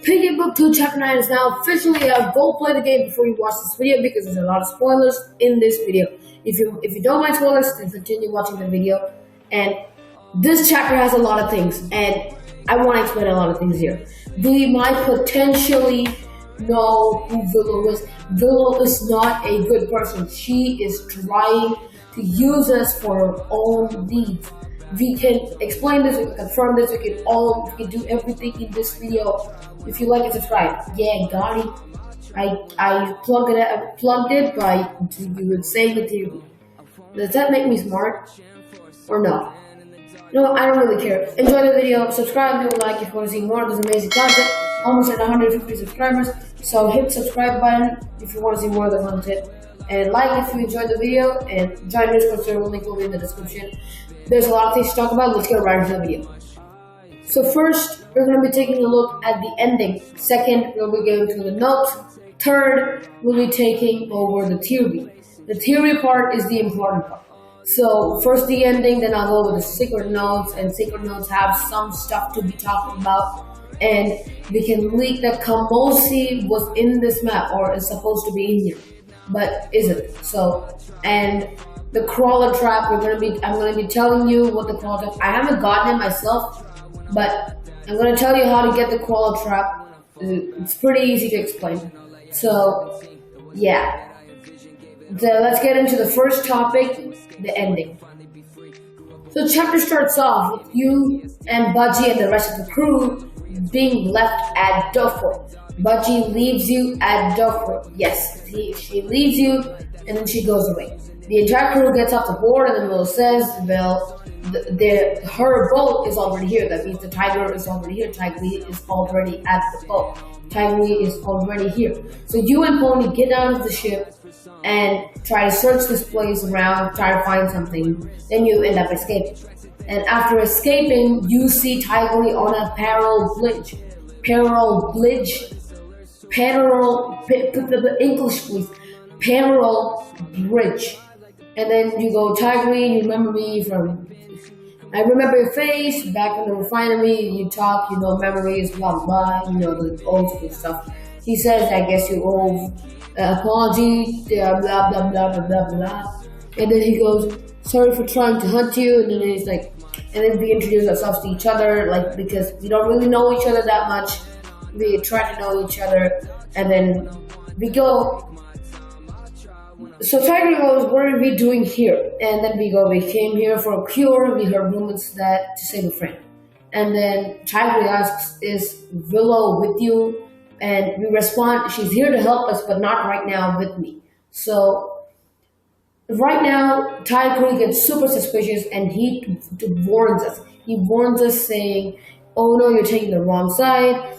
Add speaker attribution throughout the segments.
Speaker 1: Piggy Book 2 Chapter 9 is now officially out. Go play the game before you watch this video because there's a lot of spoilers in this video. If you don't mind spoilers, then continue watching the video. And this chapter has a lot of things, and I want to explain a lot of things here. We might potentially know who Willow is. Willow is not a good person. She is trying to use us for her own needs. We can explain this, we can confirm this, we can do everything in this video. If you like it, subscribe. Yeah, got it. I plugged it by saying the TV. Does that make me smart? Or no? No, I don't really care. Enjoy the video, subscribe, leave a like if you want to see more of this amazing content. Almost at 150 subscribers, so hit subscribe button if you want to see more of the content. And like if you enjoyed the video, and join Discord server, link will be in the description. There's a lot of things to talk about, let's get right into the video. So first, we're going to be taking a look at the ending. Second, we'll be going through the notes. Third, we'll be taking over the theory. The theory part is the important part. So first the ending, then I'll go over the secret notes, and secret notes have some stuff to be talking about. And we can leak that Kamosi was in this map, or is supposed to be in here, but isn't. So, and the crawler trap, I'm gonna be telling you what the crawler trap. I haven't gotten it myself, but I'm gonna tell you how to get the crawler trap. It's pretty easy to explain. So, yeah. So let's get into the first topic, the ending. So chapter starts off with you and Budgie and the rest of the crew being left at Doveport. Budgie leaves you at Doveport. Yes, she leaves you and then she goes away. The entire crew gets off the board and then Willow says, well, her boat is already here. That means the tiger is already here. Tiggy is already at the boat. Tiggy is already here. So you and Pony get out of the ship and try to search this place around, try to find something. Then you end up escaping. And after escaping, you see Tiggy on a parallel bridge. English please. Parallel bridge. And then you go, Tiggy, you remember me from... I remember your face, back in the refinery, you talk, you know memories, blah blah, you know the old school stuff. He says, I guess you owe apology, blah blah blah blah blah blah. And then he goes, sorry for trying to hunt you, and then he's like, and then we introduce ourselves to each other, like, because we don't really know each other that much. We try to know each other, and then we go. So Tiger goes, what are we doing here? And then we go, we came here for a cure. We heard rumors that to save a friend. And then Tiger asks, is Willow with you? And we respond, she's here to help us, but not right now with me. So right now, Tiger gets super suspicious and he warns us. He warns us saying, oh no, you're taking the wrong side.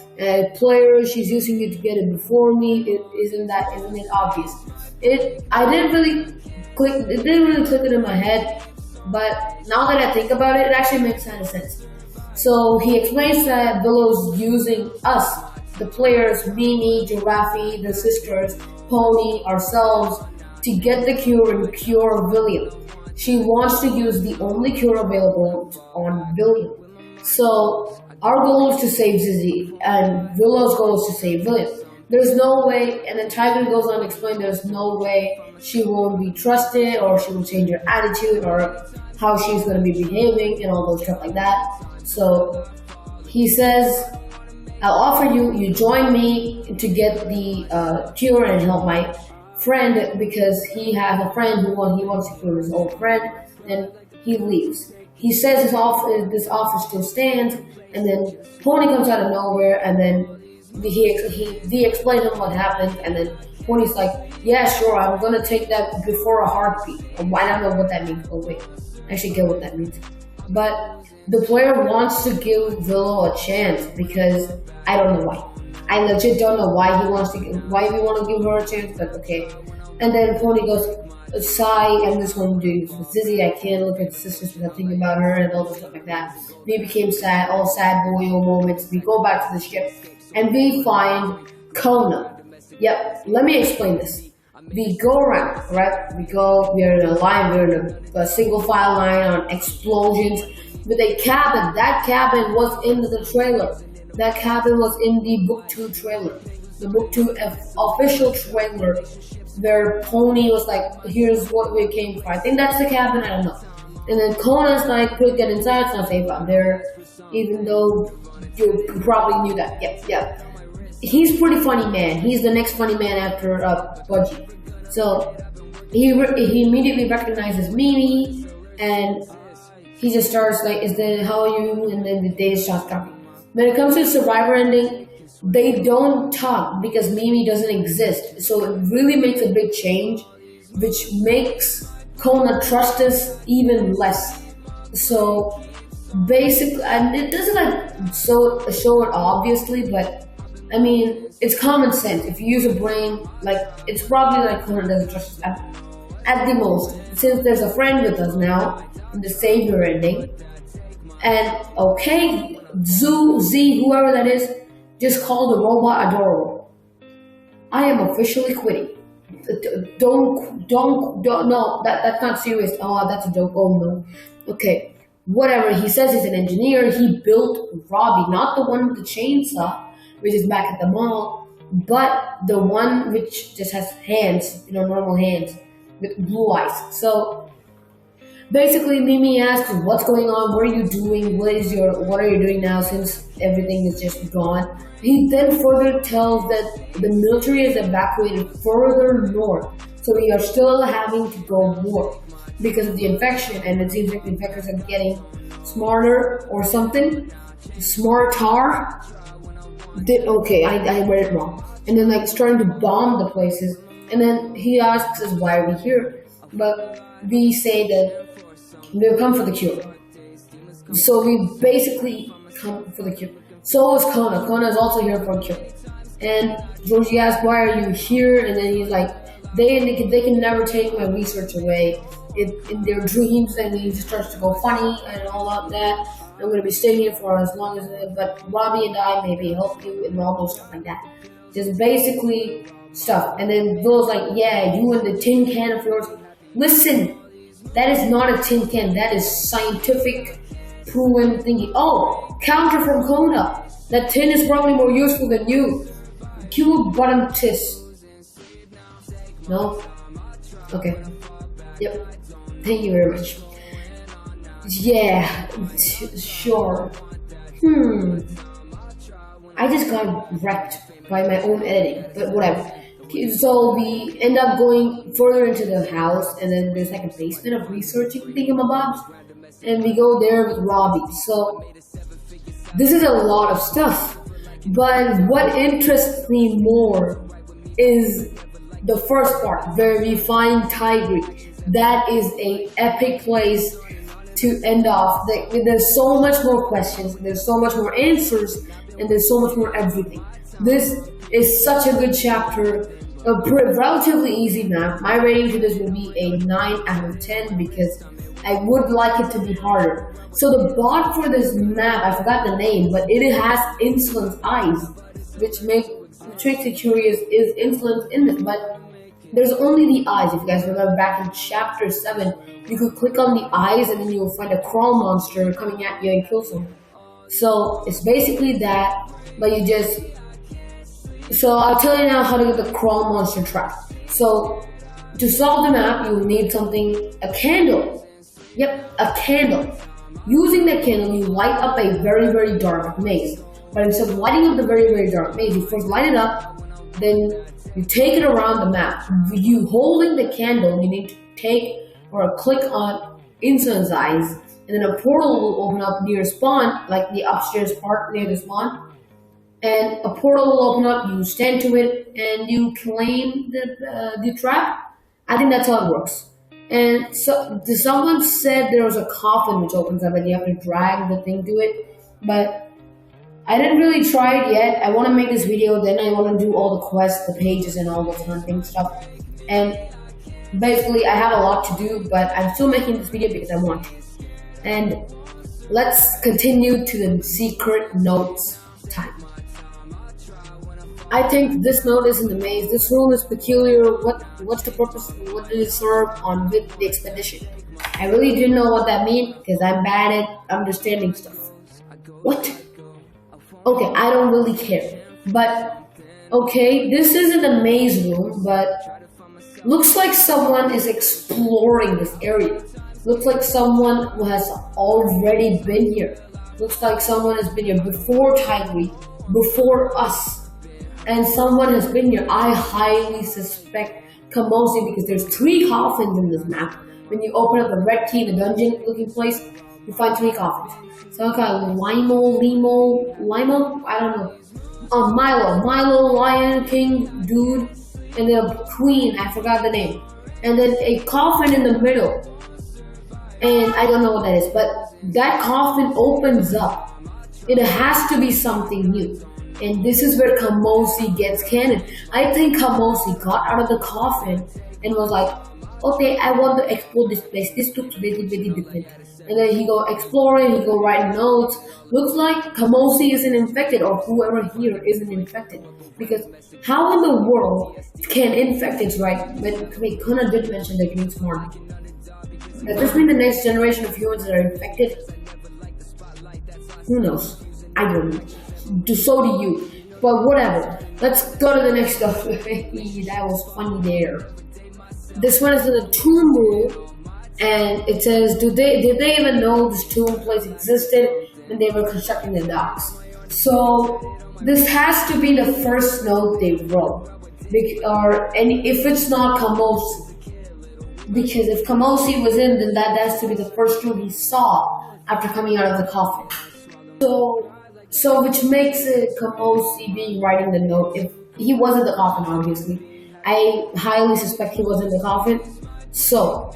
Speaker 1: Player, she's using you to get it before me. Isn't it obvious? It didn't really click it in my head, but now that I think about it, it actually makes kind of sense. So he explains that Willow's using us, the players, Mimi, Giraffe, the sisters, Pony, ourselves, to get the cure and cure William. She wants to use the only cure available on William. So our goal is to save Zizzy, and Willow's goal is to save William. There's no way, and then Tiger goes on to explain there's no way she won't be trusted, or she will change her attitude, or how she's going to be behaving, and all those stuff like that. So he says, I'll offer you join me to get the cure and help my friend, because he has a friend who wants to cure his old friend, and he leaves. He says this offer still stands, and then Pony comes out of nowhere, and then we explain him what happened, and then Pony's like, yeah, sure, I'm gonna take that before a heartbeat. I don't know what that means. Oh wait, I should get what that means. But the player wants to give Willow a chance because I don't know why. I legit don't know why we want to give her a chance, but okay. And then Pony goes, sigh, I'm just going to do with Zizzy. I can't look at the sisters without thinking about her and all this stuff like that. We became sad, all sad boy moments. We go back to the ship and we find Kona. Yep, let me explain this. We go around, right? We're in a line, we're in a single file line on explosions with a cabin. That cabin was in the trailer. That cabin was in the book 2 trailer. The book 2 official trailer where Pony was like, here's what we came for. I think that's the cabin, I don't know. And then Kona's like, please get inside, it's not safe out there. Even though you probably knew that. Yeah. He's pretty funny man. He's the next funny man after Pudgy. So he immediately recognizes Mimi, and he just starts like, how are you? And then the day starts talking. When it comes to Survivor ending, they don't talk because Mimi doesn't exist. So it really makes a big change, which makes Kona trust us even less. So basically, and it doesn't like show it obviously, but I mean, it's common sense. If you use a brain, like, it's probably like Kona doesn't trust us at the most. Since there's a friend with us now in the Savior ending, and okay, Z, whoever that is, just call the robot adorable. I am officially quitting. Don't, no, that's not serious. Oh, that's a joke. Oh no. Okay, whatever. He says he's an engineer. He built Robbie, not the one with the chainsaw, which is back at the mall, but the one which just has hands, normal hands with blue eyes. So basically, Mimi asks, what's going on? What are you doing? What are you doing now since everything is just gone? He then further tells that the military is evacuated further north. So we are still having to go north because of the infection, and it seems like the infectors are getting smarter or something. Smarter. Okay, I read it wrong. And then like starting to bomb the places. And then he asks us why are we here? But we say that we've come for the cure. So we basically come for the cure. So is Kona. Kona is also here for a cure. And Georgie asks, why are you here? And then he's like, they can never take my research away in their dreams. And he just starts to go funny and all of that. I'm going to be staying here for as long as, but Robbie and I maybe help you and all those stuff like that. Just basically stuff. And then Willow's like, yeah, you and the tin can of yours. Listen, that is not a tin can. That is scientific proven thingy. Oh, counter from Kona. That tin is probably more useful than you. Cue bottom tis. No? Okay. Yep. Thank you very much. Yeah, sure. I just got wrecked by my own editing, but whatever. So we end up going further into the house, and then there's like a basement of researching thingamabobs, and we go there with Robbie. So this is a lot of stuff, but what interests me more is the first part where we find Tigre. That is an epic place to end off. There's so much more questions, there's so much more answers, and there's so much more everything. This is such a good chapter, a relatively easy map. My rating to this will be a 9 out of 10 because I would like it to be harder. So the bot for this map, I forgot the name, but it has Insulin's eyes, which makes it curious, is Insulin in this? But there's only the eyes. If you guys remember back in chapter 7, you could click on the eyes and then you'll find a crawl monster coming at you and kill someone. So it's basically that, but you just... So I'll tell you now how to get the crawl monster trap. So to solve the map, you'll need something, a candle. Yep, a candle. Using the candle, you light up a very, very dark maze. But instead of lighting up the very, very dark maze, you first light it up, then you take it around the map. You holding the candle, you need to take or click on Insulin's eyes, and then a portal will open up near spawn, like the upstairs part near the spawn. And a portal will open up, you stand to it, and you claim the trap. I think that's how it works. And so someone said there was a coffin which opens up and you have to drag the thing to it, but I didn't really try it yet. I want to make this video, then I want to do all the quests, the pages, and all the fun thing stuff. And basically, I have a lot to do, but I'm still making this video because I want to. And let's continue to the secret notes time. I think this note is in the maze. This room is peculiar. What's the purpose? What did it serve on with the expedition? I really didn't know what that meant because I'm bad at understanding stuff. What? Okay, I don't really care. But okay, this isn't a maze room, but looks like someone is exploring this area. Looks like someone who has already been here. Looks like someone has been here before Tigray, before us. And someone has been here. I highly suspect Kamosi because there's 3 coffins in this map. When you open up the red key in the dungeon looking place, you find 3 coffins. So I got Limo, I don't know. Milo, Lion, King, Dude, and then a Queen, I forgot the name. And then a coffin in the middle. And I don't know what that is, but that coffin opens up. It has to be something new. And this is where Kamosi gets canon. I think Kamosi got out of the coffin and was like, okay, I want to explore this place. This looks very, very different. And then he go exploring, he go write notes. Looks like Kamosi isn't infected or whoever here isn't infected. Because how in the world can infected, right? Wait, Kuna did mention the green swarm. Does this mean the next generation of humans that are infected? Who knows? I don't know. So do you. But whatever. Let's go to the next stuff. That was funny there. This one is in a tomb room, and it says, did they even know this tomb place existed when they were constructing the docks? So this has to be the first note they wrote, and if it's not Kamosi, because if Kamosi was in, then that has to be the first tomb he saw after coming out of the coffin. So which makes it Kamosi being writing the note. If he was in the coffin, obviously, I highly suspect he was in the coffin. So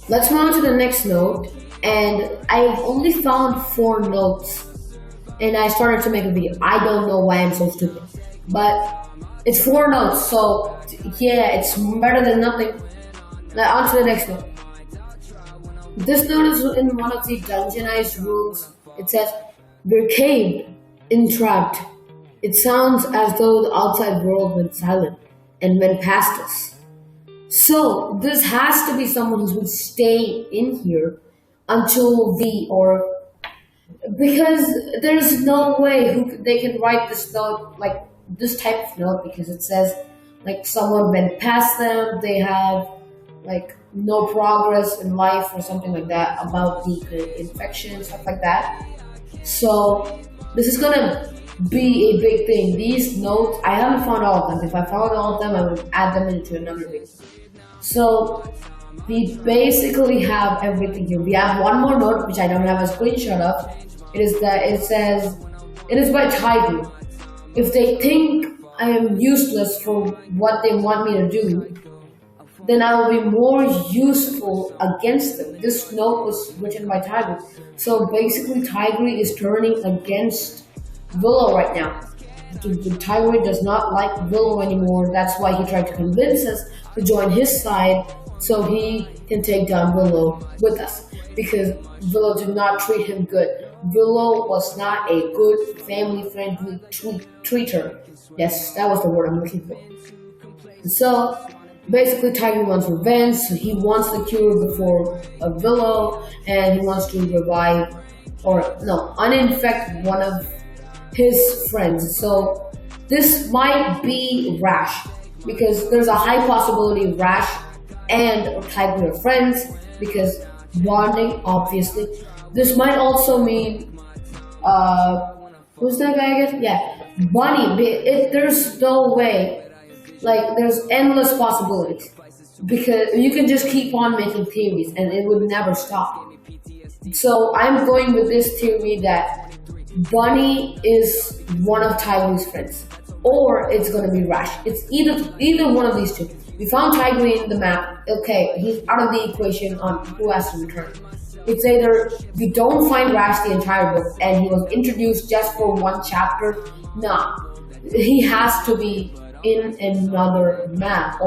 Speaker 1: let's move on to the next note, and I've only found 4 notes, and I started to make a video. I don't know why I'm so stupid, but it's 4 notes, so yeah, it's better than nothing. Now on to the next note. This note is in one of the dungeonized rooms. It says, we're caved, entrapped. It sounds as though the outside world went silent and went past us. So this has to be someone who's been staying in here until because there's no way they can write this note, like this type of note, because it says like someone went past them, they have like no progress in life or something like that about the infection, stuff like that. So this is gonna be a big thing. These notes, I haven't found all of them. If I found all of them, I would add them into another video. So we basically have everything here. We have one more note, which I don't have a screenshot of. It says, it is by Tiger. If they think I am useless for what they want me to do, then I will be more useful against them. This note was written by Tiger. So basically Tiger is turning against Willow right now. Tiger does not like Willow anymore. That's why he tried to convince us to join his side so he can take down Willow with us. Because Willow did not treat him good. Willow was not a good family-friendly treater. Yes, that was the word I'm looking for. So basically, Tiger wants revenge, so he wants the cure before Willow, and he wants to revive, uninfect one of his friends. So this might be Rash, because there's a high possibility Rash and Tiger are friends, because bonding, obviously. This might also mean, who's that guy again? Yeah, Bunny. There's no way. Like, there's endless possibilities, because you can just keep on making theories and it would never stop. So I'm going with this theory that Bunny is one of Tiger's friends, or it's gonna be Rash. It's either one of these two. We found Tiger in the map. Okay, he's out of the equation on who has to return. It's either we don't find Rash the entire book and he was introduced just for one chapter. Nah, he has to be in another map,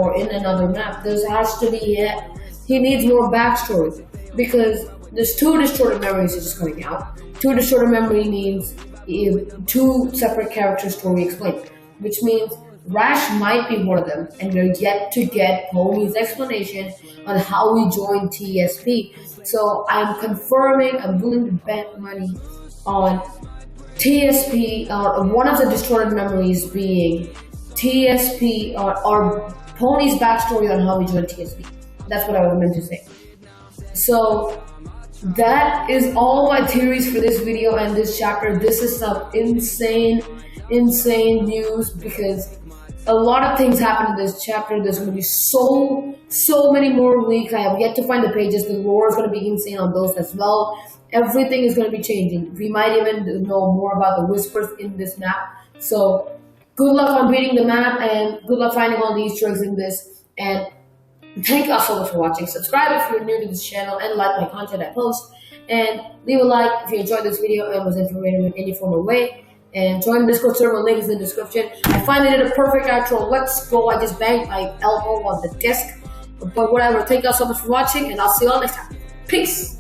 Speaker 1: There has to be he needs more backstory, because there's 2 distorted memories just coming out. 2 distorted memory means 2 separate character story explained, which means Rash might be one of them, and we're yet to get Pony's explanation on how we joined TSP. So I'm willing to bet money on TSP, or one of the distorted memories being TSP, or Pony's backstory on how he joined TSP. That's what I was meant to say. So that is all my theories for this video and this chapter. This is some insane news because a lot of things happen in this chapter. There's going to be so many more leaks. I have yet to find the pages. The lore is going to be insane on those as well. Everything is going to be changing. We might even know more about the whispers in this map. So good luck on beating the map and good luck finding all the Easter eggs in this. And thank you all so much for watching. Subscribe if you're new to this channel and like my content I post. And leave a like if you enjoyed this video and was informative in any form or way. And join the Discord server, link is in the description. I finally did a perfect outro. Let's go. I just banged my elbow on the desk. But whatever. Thank you all so much for watching and I'll see you all next time. Peace.